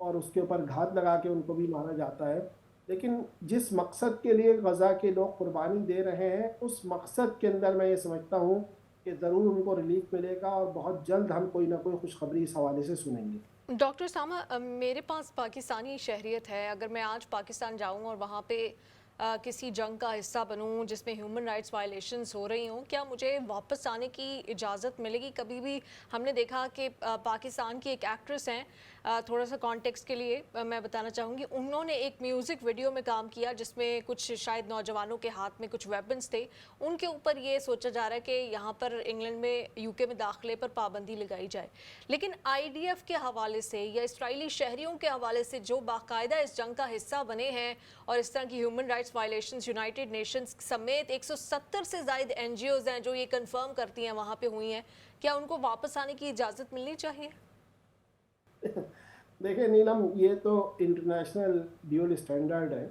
اور اس کے اوپر گھات لگا کے ان کو بھی مارا جاتا ہے. لیکن جس مقصد کے لیے غزہ کے لوگ قربانی دے رہے ہیں اس مقصد کے اندر میں یہ سمجھتا ہوں کہ ضرور ان کو ریلیف ملے گا اور بہت جلد ہم کوئی نہ کوئی خوشخبری اس حوالے سے سنیں گے. ڈاکٹر اسامہ میرے پاس پاکستانی شہریت ہے، اگر میں آج پاکستان جاؤں اور وہاں پہ کسی جنگ کا حصہ بنوں جس میں ہیومن رائٹس وائلیشنز ہو رہی ہوں، کیا مجھے واپس آنے کی اجازت ملے گی؟ کبھی بھی ہم نے دیکھا کہ پاکستان کی ایک ایکٹریس ہیں، تھوڑا سا کانٹیکسٹ کے لیے میں بتانا چاہوں گی، انہوں نے ایک میوزک ویڈیو میں کام کیا جس میں کچھ شاید نوجوانوں کے ہاتھ میں کچھ ویپنز تھے، ان کے اوپر یہ سوچا جا رہا ہے کہ یہاں پر انگلینڈ میں یوکے میں داخلے پر پابندی لگائی جائے. لیکن آئی ڈی ایف کے حوالے سے یا اسرائیلی شہریوں کے حوالے سے جو باقاعدہ اس جنگ کا حصہ بنے ہیں اور اس طرح کی human rights violations United nations سمیت 170 سے زائد این جی اوز ہیں جو یہ کنفرم کرتی ہیں وہاں پہ ہوئی ہیں، کیا ان کو واپس آنے کی اجازت ملنی چاہیے؟ دیکھیں نیلم، یہ تو انٹرنیشنل ڈیول اسٹینڈرڈ ہے.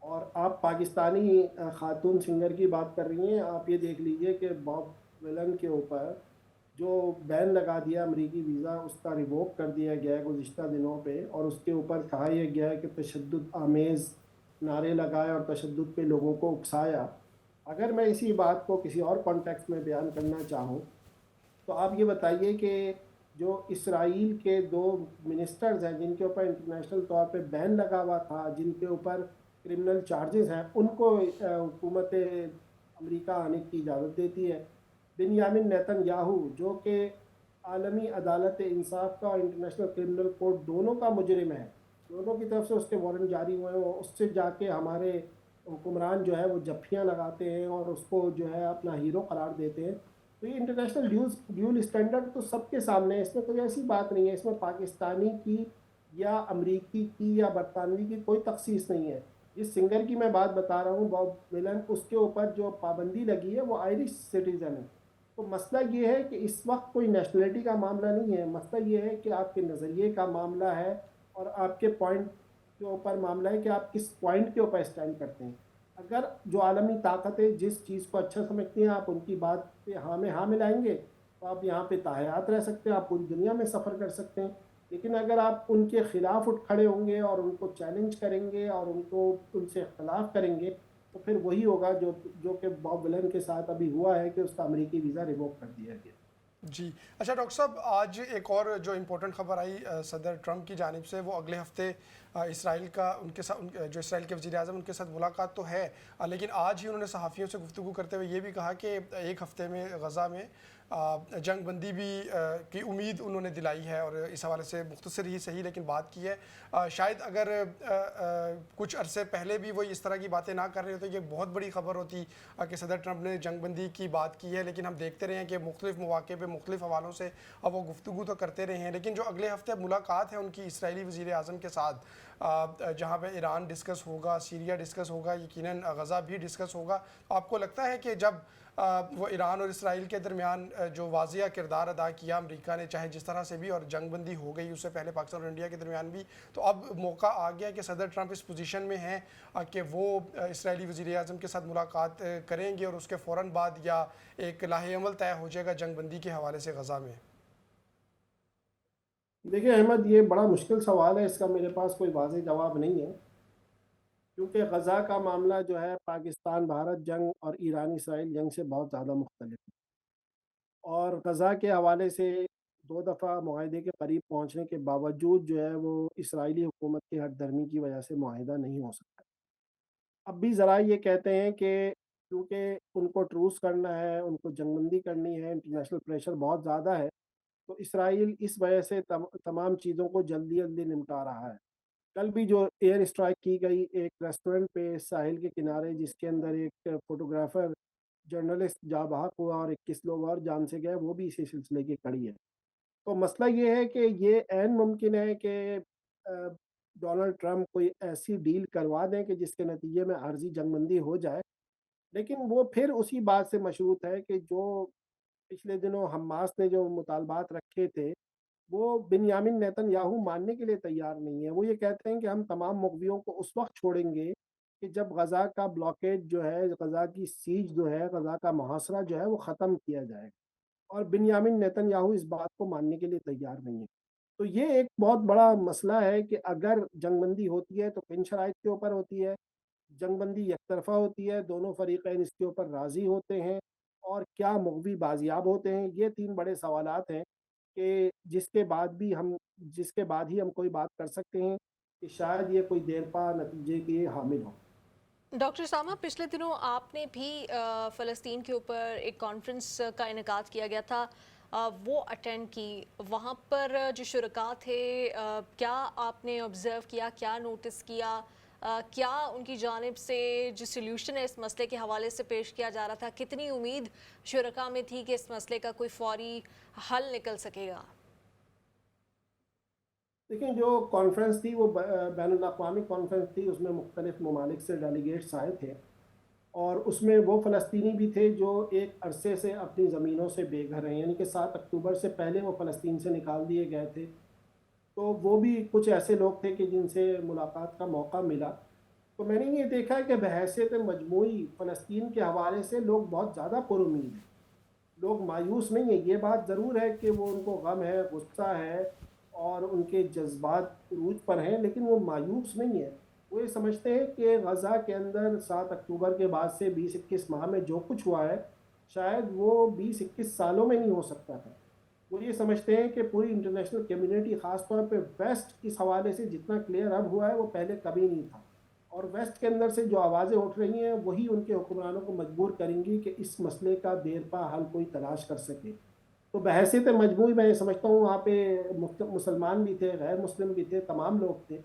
اور آپ پاکستانی خاتون سنگر کی بات کر رہی ہیں. آپ یہ دیکھ لیجئے کہ باب ویلن کے اوپر جو بین لگا دیا امریکی ویزا، اس کا ریووک کر دیا گیا ہے گزشتہ دنوں پہ، اور اس کے اوپر کہا یہ گیا ہے کہ تشدد آمیز نعرے لگائے اور تشدد پہ لوگوں کو اکسایا. اگر میں اسی بات کو کسی اور کانٹیکسٹ میں بیان کرنا چاہوں تو آپ یہ بتائیے کہ جو اسرائیل کے دو منسٹرز ہیں جن کے اوپر انٹرنیشنل طور پہ بین لگا ہوا تھا، جن کے اوپر کرمنل چارجز ہیں، ان کو حکومت امریکہ آنے کی اجازت دیتی ہے. بنیامن نیتن یاہو جو کہ عالمی عدالت انصاف کا اور انٹرنیشنل کرمنل کورٹ دونوں کا مجرم ہے، دونوں کی طرف سے اس کے وارنٹ جاری ہوئے ہیں، اس سے جا کے ہمارے حکمران جو ہے وہ جفیاں لگاتے ہیں اور اس کو جو ہے اپنا ہیرو قرار دیتے ہیں. تو یہ انٹرنیشنل ڈیول اسٹینڈرڈ تو سب کے سامنے ہے، اس میں کوئی ایسی بات نہیں ہے، اس میں پاکستانی کی یا امریکی کی یا برطانوی کی کوئی تخصیص نہیں ہے. جس سنگر کی میں بات بتا رہا ہوں باب ویلن، اس کے اوپر جو پابندی لگی ہے وہ آئرش سٹیزن ہے. تو مسئلہ یہ ہے کہ اس وقت کوئی نیشنلٹی کا معاملہ نہیں ہے، مسئلہ یہ ہے کہ آپ کے نظریے کا معاملہ ہے اور آپ کے پوائنٹ کے اوپر معاملہ ہے کہ آپ کس پوائنٹ کے اوپر اسٹینڈ کرتے ہیں. اگر جو عالمی طاقتیں جس چیز کو اچھا سمجھتی ہیں آپ ان کی بات پہ ہاں میں ہاں ملائیں گے تو آپ یہاں پہ تاحیات رہ سکتے ہیں، آپ پوری دنیا میں سفر کر سکتے ہیں. لیکن اگر آپ ان کے خلاف اٹھ کھڑے ہوں گے اور ان کو چیلنج کریں گے اور ان سے اختلاف کریں گے تو پھر وہی ہوگا جو کہ باب ولن کے ساتھ ابھی ہوا ہے کہ اس کا امریکی ویزا ریووک کر دیا گیا. جی اچھا ڈاکٹر صاحب، آج ایک اور جو امپورٹنٹ خبر آئی صدر ٹرمپ کی جانب سے، وہ اگلے ہفتے اسرائیل کا ان کے ساتھ جو اسرائیل کے وزیر اعظم ان کے ساتھ ملاقات تو ہے، لیکن آج ہی انہوں نے صحافیوں سے گفتگو کرتے ہوئے یہ بھی کہا کہ ایک ہفتے میں غزہ میں جنگ بندی بھی کی امید انہوں نے دلائی ہے، اور اس حوالے سے مختصر ہی صحیح لیکن بات کی ہے. شاید اگر کچھ عرصے پہلے بھی وہ اس طرح کی باتیں نہ کر رہے ہوتے یہ بہت بڑی خبر ہوتی کہ صدر ٹرمپ نے جنگ بندی کی بات کی ہے. لیکن ہم دیکھتے رہے ہیں کہ مختلف مواقع پہ مختلف حوالوں سے اب وہ گفتگو تو کرتے رہے ہیں، لیکن جو اگلے ہفتے ملاقات ہے ان کی اسرائیلی وزیر اعظم کے ساتھ، جہاں پہ ایران ڈسکس ہوگا، سیریا ڈسکس ہوگا، یقیناً غزہ بھی ڈسکس ہوگا، آپ کو لگتا ہے کہ جب وہ ایران اور اسرائیل کے درمیان جو واضح کردار ادا کیا امریکہ نے، چاہے جس طرح سے بھی، اور جنگ بندی ہو گئی اس سے پہلے پاکستان اور انڈیا کے درمیان بھی، تو اب موقع آ گیا کہ صدر ٹرمپ اس پوزیشن میں ہیں کہ وہ اسرائیلی وزیر اعظم کے ساتھ ملاقات کریں گے اور اس کے فوراً بعد یا ایک لاہ عمل طے ہو جائے گا جنگ بندی کے حوالے سے غزہ میں؟ دیکھیں احمد، یہ بڑا مشکل سوال ہے، اس کا میرے پاس کوئی واضح جواب نہیں ہے، کیونکہ غزہ کا معاملہ جو ہے پاکستان بھارت جنگ اور ایران اسرائیل جنگ سے بہت زیادہ مختلف ہے. اور غزہ کے حوالے سے دو دفعہ معاہدے کے قریب پہنچنے کے باوجود جو ہے وہ اسرائیلی حکومت کی ہٹ درمی کی وجہ سے معاہدہ نہیں ہو سکتا. اب بھی ذرائع یہ کہتے ہیں کہ کیونکہ ان کو ٹروس کرنا ہے، ان کو جنگ بندی کرنی ہے، انٹرنیشنل پریشر بہت زیادہ ہے، تو اسرائیل اس وجہ سے تمام چیزوں کو جلدی جلدی نمٹا رہا ہے. کل بھی جو ایئر اسٹرائک کی گئی ایک ریسٹورنٹ پہ ساحل کے کنارے، جس کے اندر ایک فوٹوگرافر جرنلسٹ جاں بحق ہوا اور 21 لوگ اور جان سے گئے، وہ بھی اسی سلسلے کی کڑی ہے. تو مسئلہ یہ ہے کہ یہ عین ممکن ہے کہ ڈونلڈ ٹرمپ کوئی ایسی ڈیل کروا دیں کہ جس کے نتیجے میں عارضی جنگ بندی ہو جائے، لیکن وہ پھر اسی بات سے مشروط ہے کہ جو پچھلے دنوں حماس نے جو مطالبات رکھے تھے وہ بنیامن نیتن یاہو ماننے کے لیے تیار نہیں ہے. وہ یہ کہتے ہیں کہ ہم تمام مغویوں کو اس وقت چھوڑیں گے کہ جب غزہ کا بلاکیج جو ہے، غزہ کی سیج جو ہے، غزہ کا محاصرہ جو ہے وہ ختم کیا جائے گا. اور بنیامن نیتن یاہو اس بات کو ماننے کے لیے تیار نہیں ہے. تو یہ ایک بہت بڑا مسئلہ ہے کہ اگر جنگ بندی ہوتی ہے تو کن شرائط کے اوپر ہوتی ہے، جنگ بندی یک طرفہ ہوتی ہے، دونوں فریقین اس کے اوپر راضی ہوتے ہیں، اور کیا مغوی بازیاب ہوتے ہیں. یہ تین بڑے سوالات ہیں کہ جس کے بعد ہی ہم کوئی بات کر سکتے ہیں کہ شاید یہ کوئی دیر پا نتیجے کے حامل ہو. ڈاکٹر اسامہ، پچھلے دنوں آپ نے بھی فلسطین کے اوپر ایک کانفرنس کا انعقاد کیا گیا تھا، وہ اٹینڈ کی. وہاں پر جو شرکاء تھے، کیا آپ نے آبزرو کیا، کیا نوٹس کیا، کیا ان کی جانب سے جو سلیوشن ہے اس مسئلے کے حوالے سے پیش کیا جا رہا تھا، کتنی امید شرکاء میں تھی کہ اس مسئلے کا کوئی فوری حل نکل سکے گا؟ دیکھیں، جو کانفرنس تھی وہ بین الاقوامی کانفرنس تھی، اس میں مختلف ممالک سے ڈیلیگیٹس آئے تھے، اور اس میں وہ فلسطینی بھی تھے جو ایک عرصے سے اپنی زمینوں سے بے گھر ہیں، یعنی کہ 7 اکتوبر سے پہلے وہ فلسطین سے نکال دیے گئے تھے. تو وہ بھی کچھ ایسے لوگ تھے کہ جن سے ملاقات کا موقع ملا. تو میں نے یہ دیکھا کہ بحیثیت مجموعی فلسطین کے حوالے سے لوگ بہت زیادہ پر امید ہیں، لوگ مایوس نہیں ہیں. یہ بات ضرور ہے کہ وہ ان کو غم ہے، غصہ ہے، اور ان کے جذبات عروج پر ہیں، لیکن وہ مایوس نہیں ہیں. وہ یہ سمجھتے ہیں کہ غزہ کے اندر 7 اکتوبر کے بعد سے 20-21 ماہ میں جو کچھ ہوا ہے، شاید وہ 20-21 سالوں میں نہیں ہو سکتا تھا. وہ یہ سمجھتے ہیں کہ پوری انٹرنیشنل کمیونٹی، خاص طور پہ ویسٹ، اس حوالے سے جتنا کلیئر اب ہوا ہے وہ پہلے کبھی نہیں تھا. اور ویسٹ کے اندر سے جو آوازیں اٹھ رہی ہیں وہی ان کے حکمرانوں کو مجبور کریں گی کہ اس مسئلے کا دیر پا حل کوئی تلاش کر سکے. تو بحیثیت مجموعی میں یہ سمجھتا ہوں وہاں پہ مسلمان بھی تھے، غیر مسلم بھی تھے، تمام لوگ تھے.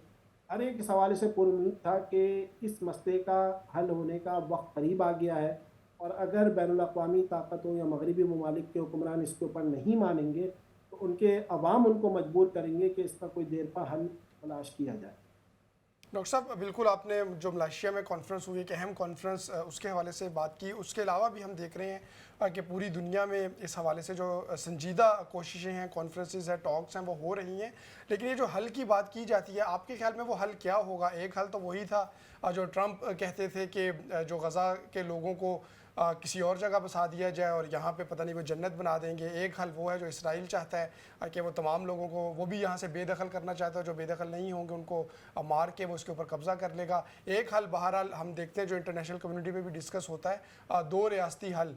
ہر ایک اس حوالے سے پر امید تھا کہ اس مسئلے کا حل ہونے کا وقت قریب آ گیا ہے، اور اگر بین الاقوامی طاقتوں یا مغربی ممالک کے حکمران اس کے اوپر نہیں مانیں گے تو ان کے عوام ان کو مجبور کریں گے کہ اس کا کوئی دیر پا حل تلاش کیا جائے. ڈاکٹر صاحب، بالکل آپ نے جو ملائیشیا میں کانفرنس ہوئی، ایک اہم کانفرنس، اس کے حوالے سے بات کی. اس کے علاوہ بھی ہم دیکھ رہے ہیں کہ پوری دنیا میں اس حوالے سے جو سنجیدہ کوششیں ہیں، کانفرنسز ہیں، ٹاکس ہیں، وہ ہو رہی ہیں. لیکن یہ جو حل کی بات کی جاتی ہے، آپ کے خیال میں وہ حل کیا ہوگا؟ ایک حل تو وہی تھا جو ٹرمپ کہتے تھے کہ جو غزہ کے لوگوں کو کسی اور جگہ بسا دیا جائے اور یہاں پہ پتہ نہیں وہ جنت بنا دیں گے. ایک حل وہ ہے جو اسرائیل چاہتا ہے کہ وہ تمام لوگوں کو، وہ بھی یہاں سے بے دخل کرنا چاہتا ہے، جو بے دخل نہیں ہوں گے ان کو مار کے وہ اس کے اوپر قبضہ کر لے گا. ایک حل بہرحال ہم دیکھتے ہیں جو انٹرنیشنل کمیونٹی میں بھی ڈسکس ہوتا ہے، 2 ریاستی حل.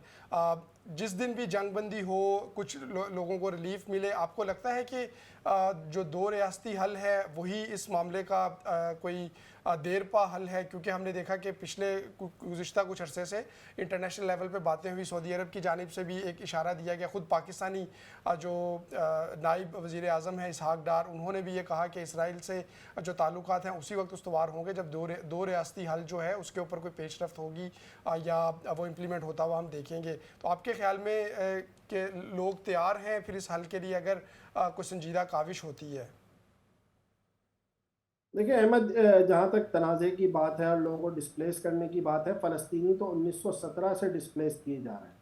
جس دن بھی جنگ بندی ہو، کچھ لوگوں کو ریلیف ملے، آپ کو لگتا ہے کہ جو 2 ریاستی حل ہے وہی اس معاملے کا کوئی دیر پا حل ہے؟ کیونکہ ہم نے دیکھا کہ پچھلے گزشتہ کچھ عرصے سے انٹرنیشنل لیول پہ باتیں ہوئی، سعودی عرب کی جانب سے بھی ایک اشارہ دیا گیا. خود پاکستانی جو نائب وزیر اعظم ہیں اسحاق ڈار، انہوں نے بھی یہ کہا کہ اسرائیل سے جو تعلقات ہیں اسی وقت استوار ہوں گے جب 2 ریاستی حل جو ہے اس کے اوپر کوئی پیش رفت ہوگی یا وہ امپلیمنٹ ہوتا ہوا ہم دیکھیں گے. تو آپ کے خیال میں کہ لوگ تیار ہیں پھر اس حل کے لیے اگر کوئی سنجیدہ کاوش ہوتی ہے؟ دیکھیں احمد، جہاں تک تنازع کی بات ہے اور لوگوں کو ڈسپلیس کرنے کی بات ہے، فلسطینی تو 1917 سے ڈسپلیس کیے جا رہے ہیں،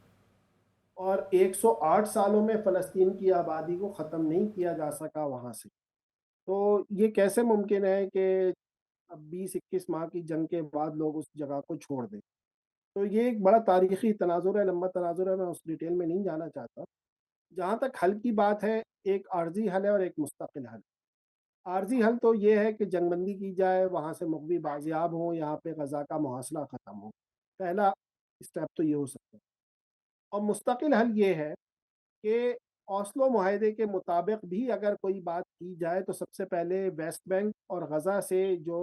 اور 108 سالوں میں فلسطین کی آبادی کو ختم نہیں کیا جا سکا وہاں سے. تو یہ کیسے ممکن ہے کہ اب 20-21 ماہ کی جنگ کے بعد لوگ اس جگہ کو چھوڑ دیں؟ تو یہ ایک بڑا تاریخی تناظر ہے، لمبا تناظر ہے، میں اس ڈیٹیل میں نہیں جانا چاہتا. جہاں تک حل کی بات ہے، ایک عارضی حل ہے اور ایک مستقل حل. عارضی حل تو یہ ہے کہ جنگ بندی کی جائے، وہاں سے مغوی بازیاب ہوں، یہاں پہ غزہ کا محاصرہ ختم ہو. پہلا اسٹیپ تو یہ ہو سکتا ہے. اور مستقل حل یہ ہے کہ اوسلو معاہدے کے مطابق بھی اگر کوئی بات کی جائے تو سب سے پہلے ویسٹ بینک اور غزہ سے جو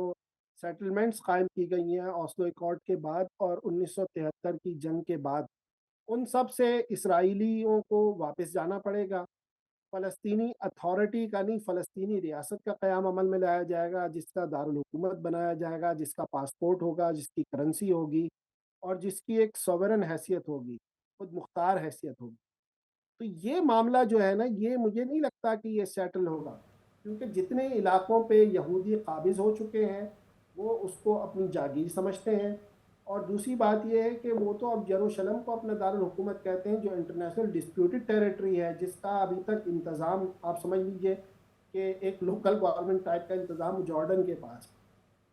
سیٹلمنٹس قائم کی گئی ہیں اوسلو ایکارڈ کے بعد اور 1973 کی جنگ کے بعد، ان سب سے اسرائیلیوں کو واپس جانا پڑے گا. فلسطینی اتھارٹی کا نہیں، فلسطینی ریاست کا قیام عمل میں لایا جائے گا، جس کا دارالحکومت بنایا جائے گا، جس کا پاسپورٹ ہوگا، جس کی کرنسی ہوگی، اور جس کی ایک سوورن حیثیت ہوگی، خود مختار حیثیت ہوگی. تو یہ معاملہ جو ہے نا، یہ مجھے نہیں لگتا کہ یہ سیٹل ہوگا، کیونکہ جتنے علاقوں پہ یہودی قابض ہو چکے ہیں وہ اس کو اپنی جاگیر سمجھتے ہیں. اور دوسری بات یہ ہے کہ وہ تو اب یروشلم کو اپنا دارالحکومت کہتے ہیں، جو انٹرنیشنل ڈسپیوٹڈ ٹیریٹری ہے، جس کا ابھی تک انتظام آپ سمجھ لیجئے کہ ایک لوکل گورنمنٹ ٹائپ کا انتظام جارڈن کے پاس.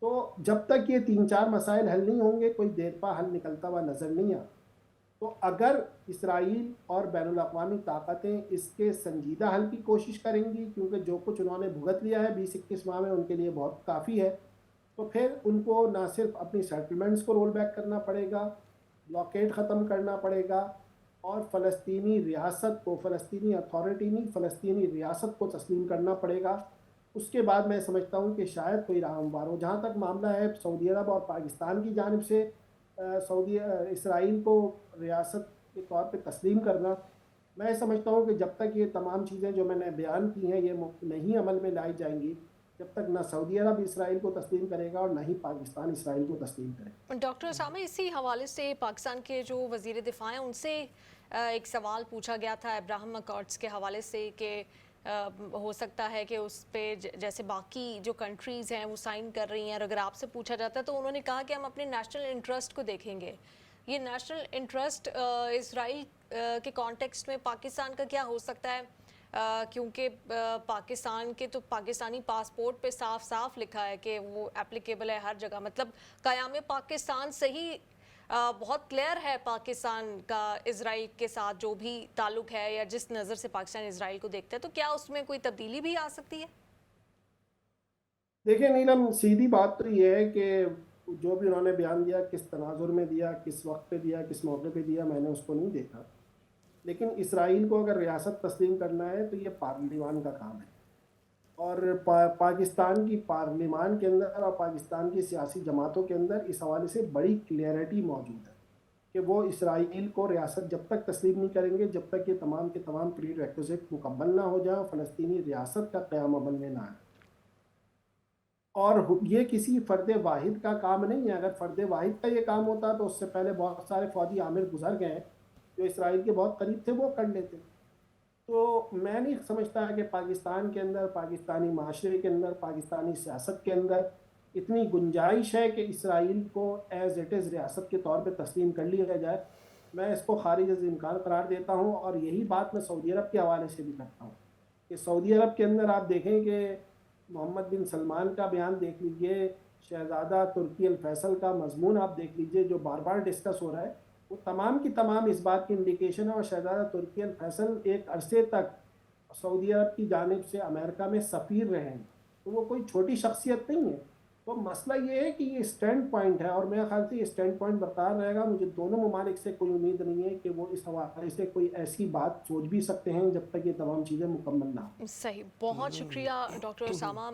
تو جب تک یہ 3-4 مسائل حل نہیں ہوں گے کوئی دیر پا حل نکلتا ہوا نظر نہیں آتا. تو اگر اسرائیل اور بین الاقوامی طاقتیں اس کے سنجیدہ حل کی کوشش کریں گی، کیونکہ جو کچھ انہوں نے بھگت لیا ہے 20-21 ماہ میں ان کے لیے بہت کافی ہے، تو پھر ان کو نہ صرف اپنی سیٹلمنٹس کو رول بیک کرنا پڑے گا، بلاکیڈ ختم کرنا پڑے گا، اور فلسطینی ریاست کو، فلسطینی اتھارٹی نہیں، فلسطینی ریاست کو تسلیم کرنا پڑے گا۔ اس کے بعد میں سمجھتا ہوں کہ شاید کوئی راہ ہموار ہو۔ جہاں تک معاملہ ہے سعودی عرب اور پاکستان کی جانب سے اسرائیل کو ریاست کے طور پہ تسلیم کرنا، میں سمجھتا ہوں کہ جب تک یہ تمام چیزیں جو میں نے بیان کی ہیں یہ نہیں عمل میں لائی جائیں گی، جب تک نہ سعودی عرب اسرائیل کو تسلیم کرے گا اور نہ ہی پاکستان اسرائیل کو تسلیم کرے گا۔ ڈاکٹر اسامہ، اسی حوالے سے پاکستان کے جو وزیر دفاع ہیں ان سے ایک سوال پوچھا گیا تھا ابراہم اکارڈز کے حوالے سے کہ ہو سکتا ہے کہ اس پہ جیسے باقی جو کنٹریز ہیں وہ سائن کر رہی ہیں، اور اگر آپ سے پوچھا جاتا ہے تو انہوں نے کہا کہ ہم اپنے نیشنل انٹرسٹ کو دیکھیں گے۔ یہ نیشنل انٹرسٹ اسرائیل کے کانٹیکسٹ میں پاکستان کا کیا ہو سکتا ہے؟ کیونکہ پاکستان کے تو پاکستانی پاسپورٹ پہ صاف صاف لکھا ہے کہ وہ اپلیکیبل ہے ہر جگہ، مطلب قیام پاکستان سے ہی بہت کلیئر ہے پاکستان کا اسرائیل کے ساتھ جو بھی تعلق ہے، یا جس نظر سے پاکستان اسرائیل کو دیکھتا ہے، تو کیا اس میں کوئی تبدیلی بھی آ سکتی ہے؟ دیکھیں نیلم، سیدھی بات تو یہ ہے کہ جو بھی انہوں نے بیان دیا، کس تناظر میں دیا، کس وقت پہ دیا، کس موقع پہ دیا، میں نے اس کو نہیں دیکھا، لیکن اسرائیل کو اگر ریاست تسلیم کرنا ہے تو یہ پارلیمان کا کام ہے، اور پاکستان کی پارلیمان کے اندر اور پاکستان کی سیاسی جماعتوں کے اندر اس حوالے سے بڑی کلیئرٹی موجود ہے کہ وہ اسرائیل کو ریاست جب تک تسلیم نہیں کریں گے جب تک یہ تمام کے تمام پری ریکوزٹ مکمل نہ ہو جائیں، فلسطینی ریاست کا قیام عمل میں نہ آئے۔ اور یہ کسی فرد واحد کا کام نہیں ہے، اگر فرد واحد کا یہ کام ہوتا تو اس سے پہلے بہت سارے فوجی عامر گزر گئے ہیں جو اسرائیل کے بہت قریب تھے، وہ کر لیتے۔ تو میں نہیں سمجھتا کہ پاکستان کے اندر، پاکستانی معاشرے کے اندر، پاکستانی سیاست کے اندر اتنی گنجائش ہے کہ اسرائیل کو ایز اٹ از ریاست کے طور پہ تسلیم کر لیا جائے۔ میں اس کو خارج از امکان قرار دیتا ہوں، اور یہی بات میں سعودی عرب کے حوالے سے بھی کرتا ہوں کہ سعودی عرب کے اندر آپ دیکھیں کہ محمد بن سلمان کا بیان دیکھ لیجئے، شہزادہ ترکی الفیصل کا مضمون آپ دیکھ لیجئے جو بار بار ڈسکس ہو رہا ہے، وہ تمام کی تمام اس بات کی انڈیکیشن ہے، اور شہزادہ ترکی الفیصل ایک عرصے تک سعودی عرب کی جانب سے امریکہ میں سفیر رہے ہیں، تو وہ کوئی چھوٹی شخصیت نہیں ہے۔ تو مسئلہ یہ ہے کہ یہ اسٹینڈ پوائنٹ ہے، اور میرے خیال سے یہ اسٹینڈ پوائنٹ برقرار رہے گا۔ مجھے دونوں ممالک سے کوئی امید نہیں ہے کہ وہ اس حوالے سے کوئی ایسی بات سوچ بھی سکتے ہیں جب تک یہ تمام چیزیں مکمل نہ ہوں۔ صحیح، بہت شکریہ ڈاکٹر اسامہ۔